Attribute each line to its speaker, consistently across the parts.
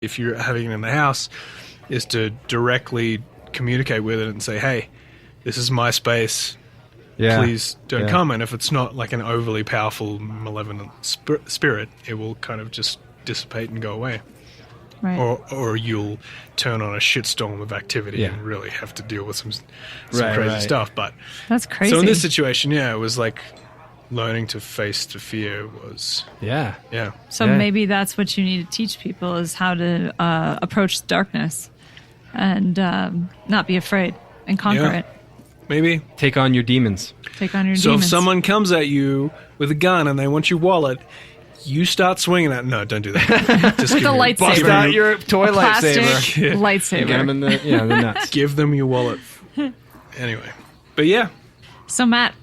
Speaker 1: if you're having it in the house, is to directly communicate with it and say, hey, this is my space. Please don't come. And if it's not like an overly powerful, malevolent spirit, it will kind of just dissipate and go away.
Speaker 2: Right.
Speaker 1: Or you'll turn on a shitstorm of activity and really have to deal with some crazy stuff. But
Speaker 2: that's crazy.
Speaker 1: So in this situation, it was like learning to face the fear was...
Speaker 3: Yeah.
Speaker 2: So maybe that's what you need to teach people is how to approach darkness and not be afraid and conquer it.
Speaker 1: Maybe.
Speaker 3: Take on your demons.
Speaker 2: So
Speaker 1: if someone comes at you with a gun and they want your wallet, you start swinging at... No, don't do that. Just
Speaker 2: with a lightsaber.
Speaker 3: Bust out your toy
Speaker 2: lightsaber. Lightsaber.
Speaker 3: Get them in the nuts.
Speaker 1: Give them your wallet. Anyway. But yeah.
Speaker 2: So Matt,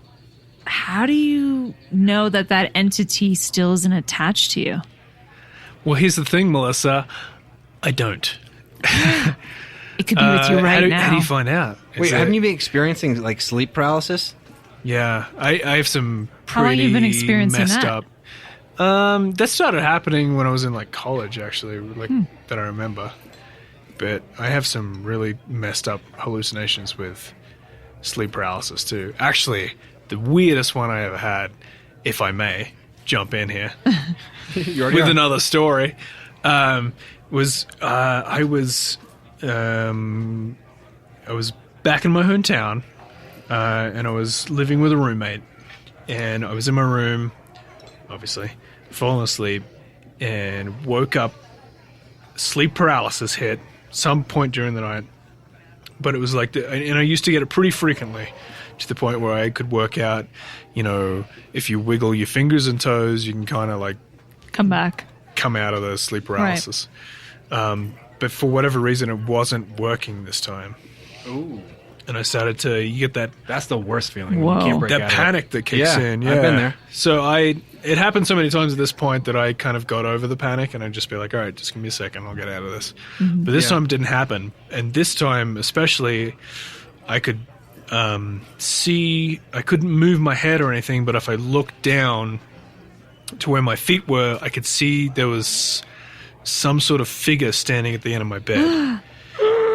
Speaker 2: how do you know that entity still isn't attached to you?
Speaker 1: Well, here's the thing, Melissa. I don't.
Speaker 2: It could be with you now.
Speaker 1: How do you find out?
Speaker 3: Wait, haven't you been experiencing like sleep paralysis?
Speaker 1: Yeah, I have some pretty
Speaker 2: How long have you been experiencing
Speaker 1: messed
Speaker 2: that?
Speaker 1: up. That started happening when I was in like college, actually, that I remember. But I have some really messed up hallucinations with sleep paralysis too. Actually, the weirdest one I ever had, if I may jump in here, with another story, was I was back in my hometown, and I was living with a roommate, and I was in my room, obviously, falling asleep, and woke up. Sleep paralysis hit some point during the night, but it was like, and I used to get it pretty frequently, to the point where I could work out, if you wiggle your fingers and toes, you can kind of like
Speaker 2: come
Speaker 1: out of the sleep paralysis. Right. But for whatever reason, it wasn't working this time.
Speaker 3: Ooh.
Speaker 1: And I started to get that...
Speaker 3: That's the worst feeling.
Speaker 2: Whoa.
Speaker 3: When you can't break
Speaker 1: that
Speaker 3: out
Speaker 1: panic
Speaker 3: of it.
Speaker 1: that kicks in. Yeah,
Speaker 3: I've been there.
Speaker 1: So it happened so many times at this point that I kind of got over the panic, and I'd just be like, all right, just give me a second, I'll get out of this. Mm-hmm. But this time it didn't happen. And this time especially, I could see... I couldn't move my head or anything, but if I looked down to where my feet were, I could see there was some sort of figure standing at the end of my bed.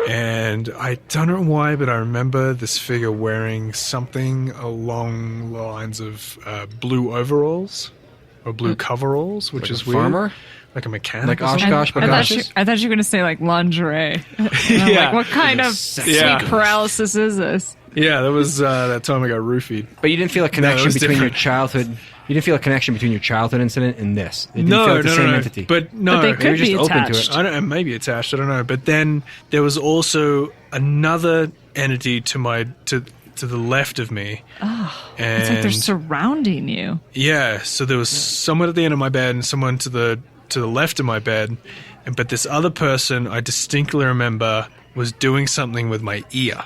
Speaker 1: And I don't know why, but I remember this figure wearing something along the lines of blue overalls or blue coveralls, which
Speaker 3: like
Speaker 1: is
Speaker 3: a
Speaker 1: weird.
Speaker 3: Farmer?
Speaker 1: Like a mechanic.
Speaker 3: Like
Speaker 2: I
Speaker 3: Oshkosh
Speaker 2: thought you were going to say like lingerie. Like, what kind of sleep paralysis is this?
Speaker 1: Yeah, that was that time I got roofied.
Speaker 3: But you didn't feel a connection between your childhood... You didn't feel a connection between your childhood incident and this. It didn't feel like the same entity.
Speaker 1: But
Speaker 2: they could be attached.
Speaker 1: I don't know, maybe attached. I don't know. But then there was also another entity to the left of me.
Speaker 2: Oh, it's like they're surrounding you.
Speaker 1: Yeah. So there was someone at the end of my bed and someone to the left of my bed, but this other person I distinctly remember was doing something with my ear.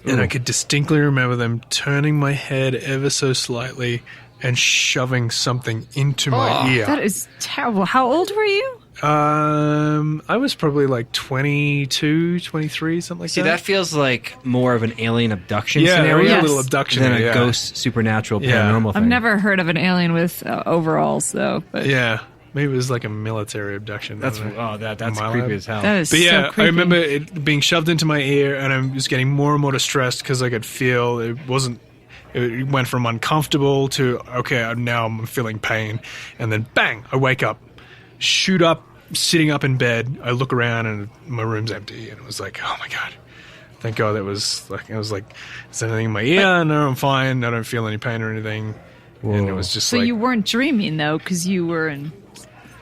Speaker 1: And I could distinctly remember them turning my head ever so slightly and shoving something into my ear.
Speaker 2: That is terrible. How old were you?
Speaker 1: I was probably like 22, 23, something like that.
Speaker 3: See, that feels like more of an alien abduction scenario.
Speaker 1: Yeah, a little abduction.
Speaker 3: Than a ghost, supernatural, paranormal thing.
Speaker 2: I've never heard of an alien with overalls, though. But
Speaker 1: yeah. Maybe it was like a military abduction.
Speaker 3: That's creepy as hell.
Speaker 2: That is
Speaker 1: but yeah,
Speaker 2: so creepy.
Speaker 1: I remember it being shoved into my ear, and I was getting more and more distressed because I could feel it went from uncomfortable to, okay, now I'm feeling pain. And then bang, I wake up, shoot up, sitting up in bed. I look around and my room's empty. And it was like, oh my God. Thank God I was like, is there anything in my ear? No, I'm fine. I don't feel any pain or anything. Whoa. And it was just
Speaker 2: so you weren't dreaming, though, because you were in...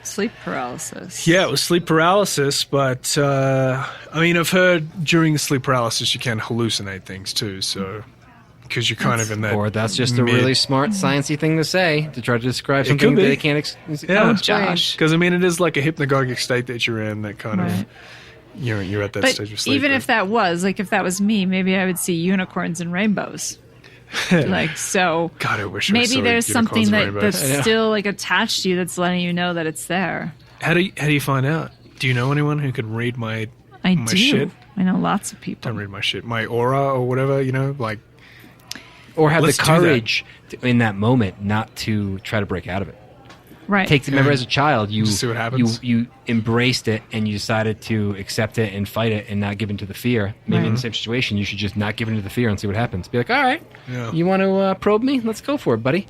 Speaker 2: sleep paralysis.
Speaker 1: Yeah, it was sleep paralysis, but I've heard during sleep paralysis you can hallucinate things too, so because you're kind of in that...
Speaker 3: Or that's just a really smart, sciencey thing to say, to try to describe something that they can't explain.
Speaker 1: Yeah, Josh. Because, it is like a hypnagogic state that you're in, that kind of... You're at that stage of sleep.
Speaker 2: Even if that was me, maybe I would see unicorns and rainbows. So
Speaker 1: God, I wish
Speaker 2: maybe there's something that's still like attached to you that's letting you know that it's there.
Speaker 1: How do you find out? Do you know anyone who could read my
Speaker 2: do.
Speaker 1: shit?
Speaker 2: I know lots of people.
Speaker 1: Don't read my shit, my aura or whatever,
Speaker 3: or have the courage in that moment not to try to break out of it.
Speaker 2: Right.
Speaker 3: Remember, as a child, you
Speaker 1: Just see what happens.
Speaker 3: you embraced it and you decided to accept it and fight it and not give in to the fear. Maybe in the same situation, you should just not give in to the fear and see what happens. Be like, all right, you want to probe me? Let's go for it, buddy.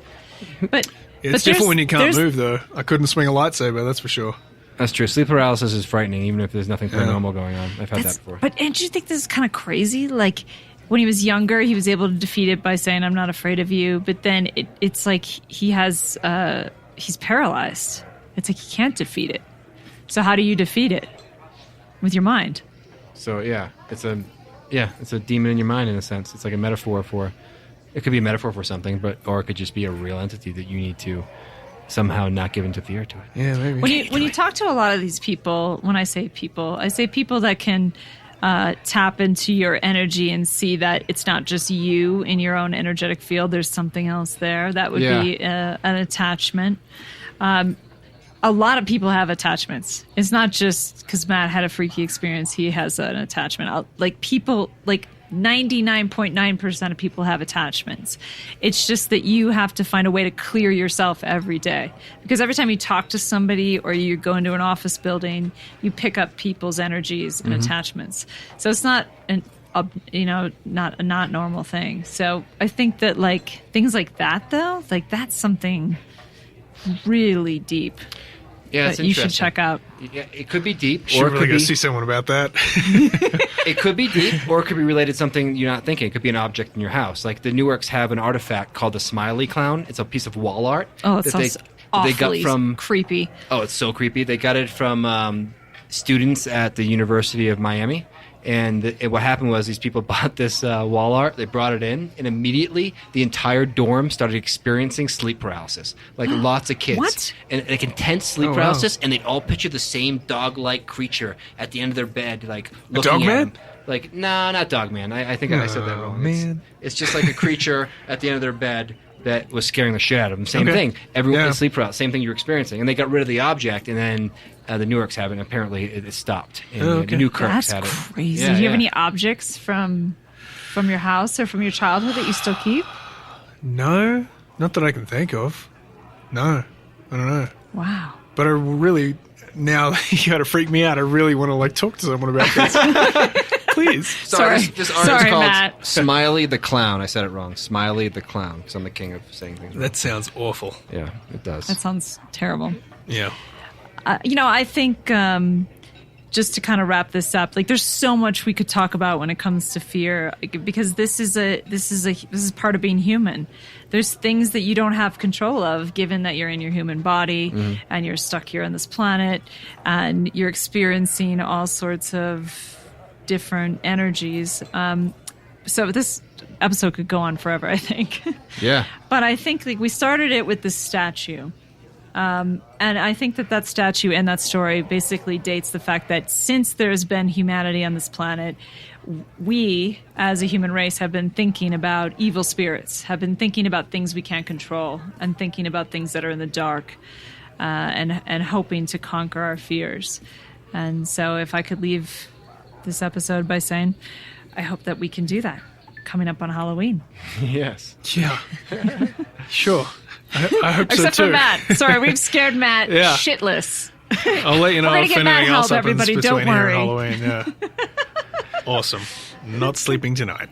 Speaker 2: But
Speaker 1: It's different when you can't move, though. I couldn't swing a lightsaber, that's for sure.
Speaker 3: That's true. Sleep paralysis is frightening, even if there's nothing paranormal going on. I've had that before.
Speaker 2: But don't you think this is kind of crazy? Like, when he was younger, he was able to defeat it by saying, I'm not afraid of you. But then it's like he's paralyzed. It's like he can't defeat it. So how do you defeat it? With your mind.
Speaker 3: So, it's a demon in your mind, in a sense. It's like a metaphor for... It could be a metaphor for something, or it could just be a real entity that you need to somehow not give into fear to it.
Speaker 1: Yeah, maybe.
Speaker 2: When you talk to a lot of these people, when I say people that can tap into your energy and see that it's not just you in your own energetic field. There's something else there. That would be an attachment. A lot of people have attachments. It's not just because Matt had a freaky experience. He has an attachment. 99.9% of people have attachments. It's just that you have to find a way to clear yourself every day. Because every time you talk to somebody or you go into an office building, you pick up people's energies and attachments. So it's not not a not normal thing. So I think that things like that, though, that's something really deep.
Speaker 3: Yeah, it's
Speaker 2: you should check out.
Speaker 3: Yeah, it could be deep,
Speaker 1: Should really go see someone about that.
Speaker 3: It could be deep, or it could be related to something you're not thinking. It could be an object in your house. Like the Newarks have an artifact called the Smiley Clown. It's a piece of wall art.
Speaker 2: Oh, it sounds awfully
Speaker 3: they got from
Speaker 2: creepy.
Speaker 3: Oh, it's so creepy. They got it from students at the University of Miami. And what happened was these people bought this wall art, they brought it in, and immediately the entire dorm started experiencing sleep paralysis. Like lots of kids.
Speaker 2: What?
Speaker 3: And like intense sleep paralysis, and they'd all picture the same dog-like creature at the end of their bed, like looking at them. Like, no, not Dogman. I think I said that wrong.
Speaker 1: Man.
Speaker 3: It's just like a creature at the end of their bed that was scaring the shit out of them. Same thing. Everyone can sleep paralysis. Same thing you're experiencing. And they got rid of the object, and then the Newarks have it, and apparently it stopped. And the New Kirks had it.
Speaker 2: That's crazy. Do you have any objects from your house or from your childhood that you still keep?
Speaker 1: No, not that I can think of. No, I don't know.
Speaker 2: Wow.
Speaker 1: But I really, now you got to freak me out. I really want to talk to someone about this. Please.
Speaker 3: Sorry, this art is called
Speaker 2: Matt.
Speaker 3: Smiley the Clown. I said it wrong. Smiley the Clown, because I'm the king of saying things wrong.
Speaker 1: That sounds awful.
Speaker 3: Yeah, it does.
Speaker 2: That sounds terrible.
Speaker 1: Yeah.
Speaker 2: I think just to kind of wrap this up, there's so much we could talk about when it comes to fear, because this is part of being human. There's things that you don't have control of, given that you're in your human body and you're stuck here on this planet and you're experiencing all sorts of different energies. So this episode could go on forever, I think.
Speaker 3: Yeah.
Speaker 2: But I think we started it with this statue. And I think that statue and that story basically dates the fact that since there's been humanity on this planet, we, as a human race, have been thinking about evil spirits, have been thinking about things we can't control, and thinking about things that are in the dark, and hoping to conquer our fears. And so if I could leave this episode by saying, I hope that we can do that coming up on Halloween.
Speaker 3: Yes.
Speaker 1: Yeah. Sure. I hope
Speaker 2: Except
Speaker 1: so too.
Speaker 2: for Matt. Sorry, we've scared Matt
Speaker 1: Yeah.
Speaker 2: shitless.
Speaker 1: I'll let you know
Speaker 2: We're gonna
Speaker 1: if
Speaker 2: get Matt
Speaker 1: anything else
Speaker 2: help,
Speaker 1: happens
Speaker 2: everybody.
Speaker 1: between
Speaker 2: Don't
Speaker 1: here and
Speaker 2: worry.
Speaker 1: Halloween. Yeah. Awesome. Not sleeping tonight.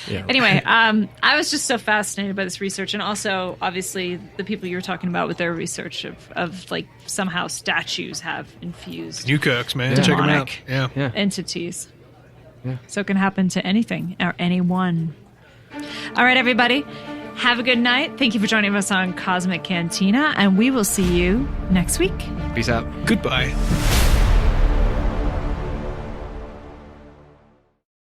Speaker 3: Yeah.
Speaker 2: Anyway, I was just so fascinated by this research, and also, obviously, the people you were talking about with their research of somehow statues have infused
Speaker 1: New Kirks, man. Check them out.
Speaker 2: demonic
Speaker 1: Yeah.
Speaker 2: entities.
Speaker 3: Yeah.
Speaker 2: So it can happen to anything or anyone. All right, everybody. Have a good night. Thank you for joining us on Cosmic Cantina, and we will see you next week.
Speaker 3: Peace out.
Speaker 1: Goodbye.